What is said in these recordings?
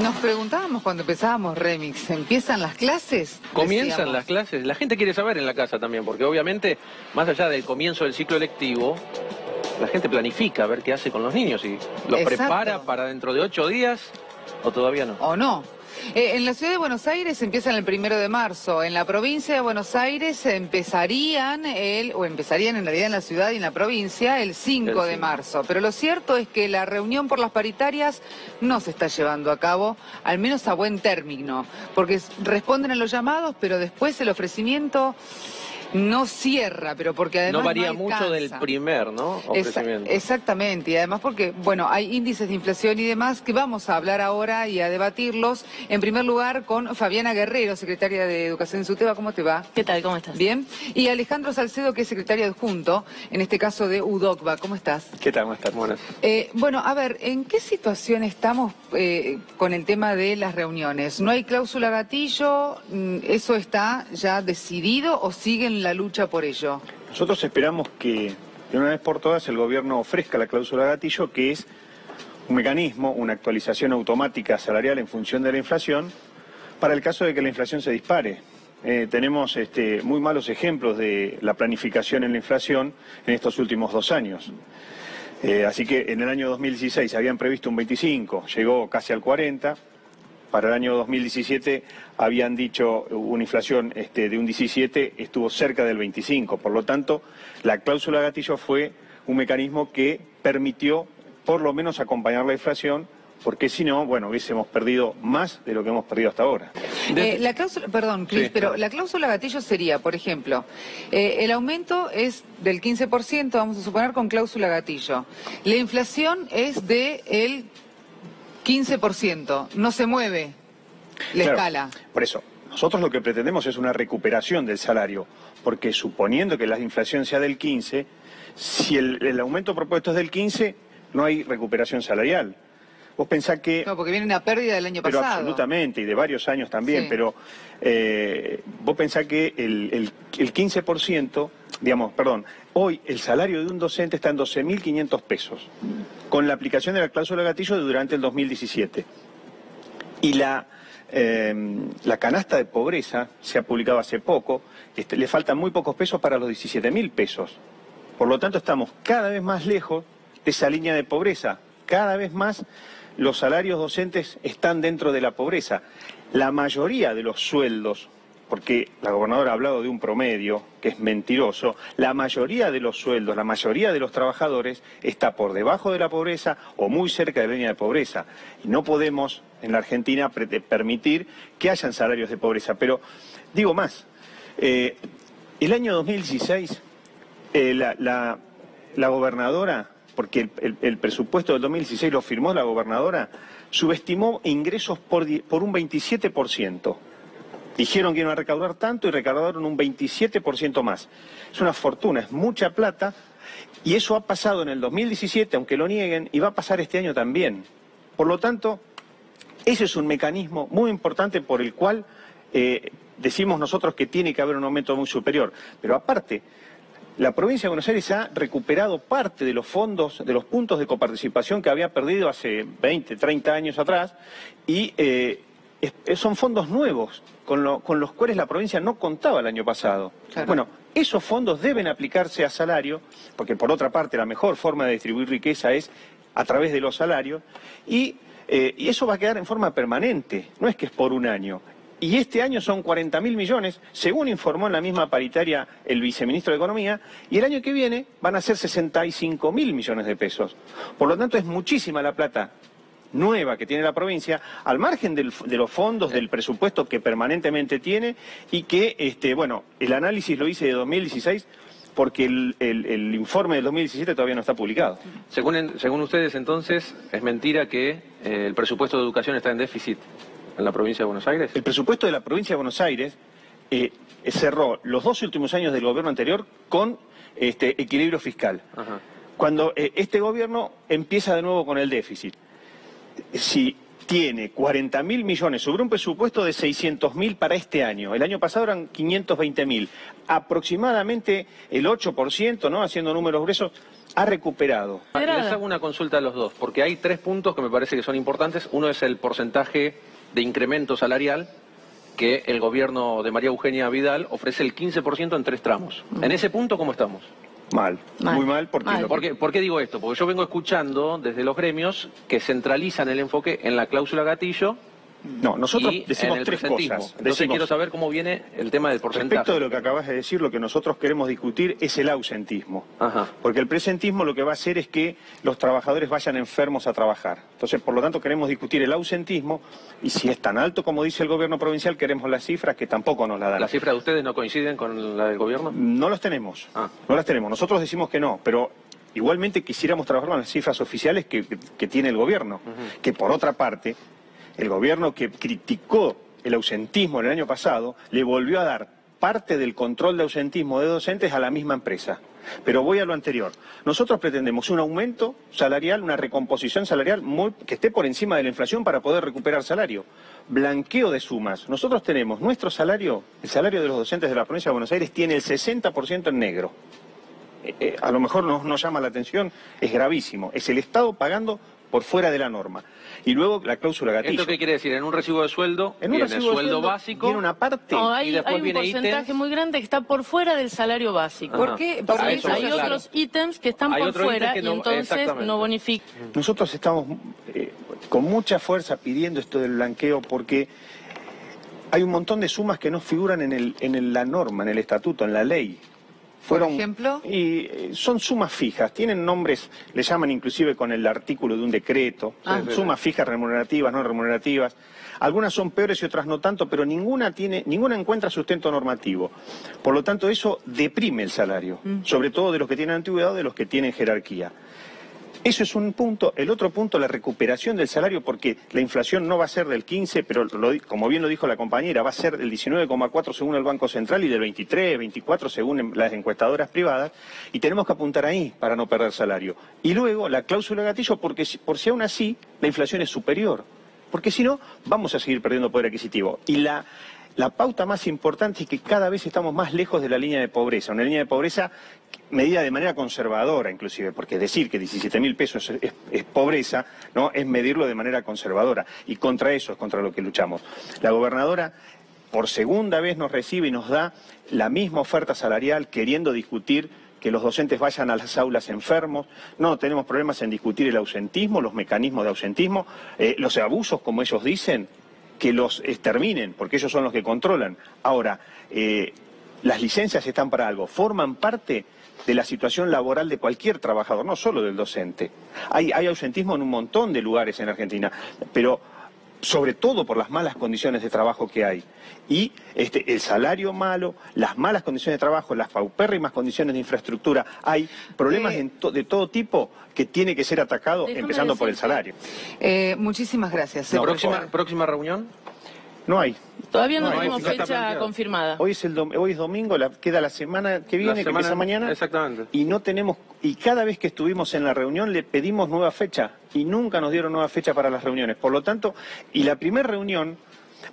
Nos preguntábamos cuando empezábamos Remix, ¿empiezan las clases? Comienzan Decíamos. las clases. La gente quiere saber en la casa también, porque obviamente, más allá del comienzo del ciclo lectivo, la gente planifica a ver qué hace con los niños y los Exacto. prepara para dentro de 8 días o todavía no. ¿O no? En la ciudad de Buenos Aires empiezan el 1 de marzo. En la provincia de Buenos Aires empezarían en realidad en la ciudad y en la provincia el 5 de marzo. Pero lo cierto es que la reunión por las paritarias no se está llevando a cabo, al menos a buen término, porque responden a los llamados, pero después el ofrecimiento no cierra, pero porque además no varía no mucho del primer, ¿no? Ofrecimiento. Exactamente, y además porque, bueno, hay índices de inflación y demás que vamos a hablar ahora y a debatirlos. En primer lugar con Fabiana Guerrero, secretaria de Educación de SUTEBA. ¿Cómo te va? ¿Qué tal? ¿Cómo estás? Bien. Y Alejandro Salcedo, que es secretario adjunto, en este caso de UDOCBA. ¿Cómo estás? ¿Qué tal? ¿Cómo estás? Buenas. Bueno, a ver, ¿en qué situación estamos con el tema de las reuniones? ¿No hay cláusula gatillo? ¿Eso está ya decidido o siguen la lucha por ello? Nosotros esperamos que de una vez por todas el gobierno ofrezca la cláusula gatillo, que es un mecanismo, una actualización automática salarial en función de la inflación, para el caso de que la inflación se dispare. Tenemos muy malos ejemplos de la planificación en la inflación en estos últimos 2 años. Así que en el año 2016 habían previsto un 25, llegó casi al 40. Para el año 2017 habían dicho una inflación de un 17, estuvo cerca del 25. Por lo tanto, la cláusula gatillo fue un mecanismo que permitió por lo menos acompañar la inflación, porque si no, bueno, hubiésemos perdido más de lo que hemos perdido hasta ahora. La cláusula, perdón, Cris, Sí, pero claro. la cláusula gatillo sería, por ejemplo, el aumento es del 15%, vamos a suponer, con cláusula gatillo. La inflación es del 15%, no se mueve la Claro, escala. Por eso, nosotros lo que pretendemos es una recuperación del salario, porque suponiendo que la inflación sea del 15, si el aumento propuesto es del 15, no hay recuperación salarial. Vos pensás que... No, porque viene una pérdida del año Pero pasado. absolutamente, y de varios años también, Sí. pero vos pensás que el 15%, digamos, perdón, hoy el salario de un docente está en 12.500 pesos, con la aplicación de la cláusula gatillo durante el 2017. Y la canasta de pobreza se ha publicado hace poco, le faltan muy pocos pesos para los 17.000 pesos. Por lo tanto, estamos cada vez más lejos de esa línea de pobreza, cada vez más los salarios docentes están dentro de la pobreza. La mayoría de los sueldos, porque la gobernadora ha hablado de un promedio que es mentiroso, la mayoría de los sueldos, la mayoría de los trabajadores está por debajo de la pobreza o muy cerca de la línea de pobreza. Y no podemos en la Argentina permitir que hayan salarios de pobreza. Pero digo más, el año 2016 la gobernadora, porque el presupuesto del 2016 lo firmó la gobernadora, subestimó ingresos por un 27%. Dijeron que iban a recaudar tanto y recaudaron un 27% más. Es una fortuna, es mucha plata, y eso ha pasado en el 2017, aunque lo nieguen, y va a pasar este año también. Por lo tanto, ese es un mecanismo muy importante por el cual decimos nosotros que tiene que haber un aumento muy superior. Pero aparte, la provincia de Buenos Aires ha recuperado parte de los fondos, de los puntos de coparticipación que había perdido hace 20, 30 años atrás, y son fondos nuevos con los cuales la provincia no contaba el año pasado. Claro. Bueno, esos fondos deben aplicarse a salario, porque por otra parte la mejor forma de distribuir riqueza es a través de los salarios, y eso va a quedar en forma permanente, no es que es por un año. Y este año son 40.000 millones, según informó en la misma paritaria el viceministro de Economía, y el año que viene van a ser 65.000 millones de pesos. Por lo tanto, es muchísima la plata nueva que tiene la provincia, al margen de los fondos, del presupuesto que permanentemente tiene, y que, bueno, el análisis lo hice de 2016, porque el informe del 2017 todavía no está publicado. Según ustedes, entonces, ¿es mentira que el presupuesto de educación está en déficit en la provincia de Buenos Aires? El presupuesto de la provincia de Buenos Aires cerró los 2 últimos años del gobierno anterior con equilibrio fiscal. Ajá. Cuando este gobierno empieza de nuevo con el déficit. Si tiene 40.000 millones sobre un presupuesto de 600.000 para este año. El año pasado eran 520.000. Aproximadamente el 8%, ¿no? Haciendo números gruesos, ha recuperado. Les hago una consulta a los dos, porque hay 3 puntos que me parece que son importantes. Uno es el porcentaje de incremento salarial, que el gobierno de María Eugenia Vidal ofrece el 15% en 3 tramos. En ese punto, ¿cómo estamos? Mal, muy mal. ¿Por qué digo esto? Porque yo vengo escuchando desde los gremios que centralizan el enfoque en la cláusula gatillo. No, nosotros decimos 3 cosas. Entonces quiero saber cómo viene el tema del porcentaje. Respecto de lo que acabas de decir, lo que nosotros queremos discutir es el ausentismo. Ajá. Porque el presentismo lo que va a hacer es que los trabajadores vayan enfermos a trabajar. Entonces, por lo tanto, queremos discutir el ausentismo y si es tan alto como dice el gobierno provincial, queremos las cifras que tampoco nos la dan. ¿Las cifras de ustedes no coinciden con la del gobierno? No las tenemos. No las tenemos. Nosotros decimos que no, pero igualmente quisiéramos trabajar con las cifras oficiales que tiene el gobierno. Que por otra parte, el gobierno que criticó el ausentismo el año pasado, le volvió a dar parte del control de ausentismo de docentes a la misma empresa. Pero voy a lo anterior. Nosotros pretendemos un aumento salarial, una recomposición salarial que esté por encima de la inflación para poder recuperar salario. Blanqueo de sumas. Nosotros tenemos nuestro salario, el salario de los docentes de la provincia de Buenos Aires tiene el 60% en negro. A lo mejor nos llama la atención, es gravísimo. Es el Estado pagando por fuera de la norma. Y luego la cláusula gatillo. ¿Esto qué quiere decir? En un recibo de sueldo, en un viene recibo sueldo básico, tiene una parte, no, y después hay un viene porcentaje ítems muy grande que está por fuera del salario básico. ¿Por qué? Porque Hay otros ítems que están por fuera y entonces no bonifican. Nosotros estamos con mucha fuerza pidiendo esto del blanqueo porque hay un montón de sumas que no figuran en la norma, en el estatuto, en la ley. ¿Por ejemplo? Y son sumas fijas, tienen nombres, le llaman inclusive con el artículo de un decreto, sumas fijas remunerativas, no remunerativas. Algunas son peores y otras no tanto, pero ninguna encuentra sustento normativo. Por lo tanto, eso deprime el salario, sobre todo de los que tienen antigüedad o de los que tienen jerarquía. Eso es un punto. El otro punto, la recuperación del salario, porque la inflación no va a ser del 15, pero como bien lo dijo la compañera, va a ser del 19,4 según el Banco Central y del 23, 24 según las encuestadoras privadas, y tenemos que apuntar ahí para no perder salario. Y luego la cláusula gatillo, porque por si aún así la inflación es superior, porque si no vamos a seguir perdiendo poder adquisitivo. Y la pauta más importante es que cada vez estamos más lejos de la línea de pobreza, una línea de pobreza medida de manera conservadora inclusive, porque decir que 17.000 pesos es pobreza, ¿no?, es medirlo de manera conservadora, y contra eso es contra lo que luchamos. La gobernadora por segunda vez nos recibe y nos da la misma oferta salarial queriendo discutir que los docentes vayan a las aulas enfermos. No tenemos problemas en discutir el ausentismo, los mecanismos de ausentismo, los abusos, como ellos dicen, que los exterminen, porque ellos son los que controlan. Ahora, las licencias están para algo, forman parte de la situación laboral de cualquier trabajador, no solo del docente. Hay ausentismo en un montón de lugares en Argentina, pero sobre todo por las malas condiciones de trabajo que hay. Y el salario malo, las malas condiciones de trabajo, las paupérrimas condiciones de infraestructura, hay problemas de todo tipo que tiene que ser atacado, empezando por el salario. Muchísimas gracias. No, ¿Próxima reunión? No hay. Todavía no tenemos fecha confirmada. Hoy es domingo, queda la semana que viene, que empieza mañana. Exactamente. Y no tenemos, y cada vez que estuvimos en la reunión le pedimos nueva fecha y nunca nos dieron nueva fecha para las reuniones. Por lo tanto, y la primera reunión,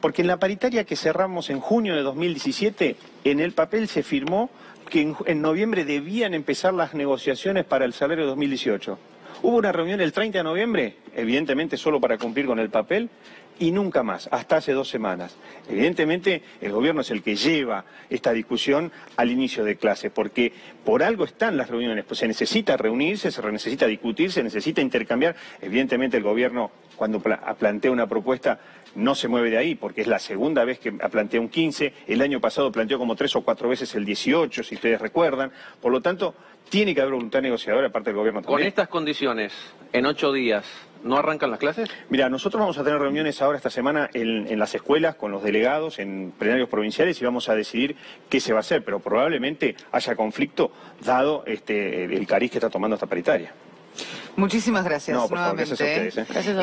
porque en la paritaria que cerramos en junio de 2017, en el papel se firmó que en noviembre debían empezar las negociaciones para el salario de 2018. Hubo una reunión el 30 de noviembre, evidentemente solo para cumplir con el papel, y nunca más, hasta hace 2 semanas. Evidentemente, el gobierno es el que lleva esta discusión al inicio de clase, porque por algo están las reuniones, pues se necesita reunirse, se necesita discutir, se necesita intercambiar. Evidentemente el gobierno, cuando plantea una propuesta, no se mueve de ahí, porque es la segunda vez que plantea un 15, el año pasado planteó como 3 o 4 veces el 18, si ustedes recuerdan. Por lo tanto, tiene que haber voluntad negociadora de parte del gobierno también. Con estas condiciones, en 8 días, ¿no arrancan las clases? Mira, nosotros vamos a tener reuniones ahora esta semana en las escuelas con los delegados, en plenarios provinciales, y vamos a decidir qué se va a hacer, pero probablemente haya conflicto dado el cariz que está tomando esta paritaria. Muchísimas gracias. No, por favor, nuevamente. gracias a ustedes. Gracias a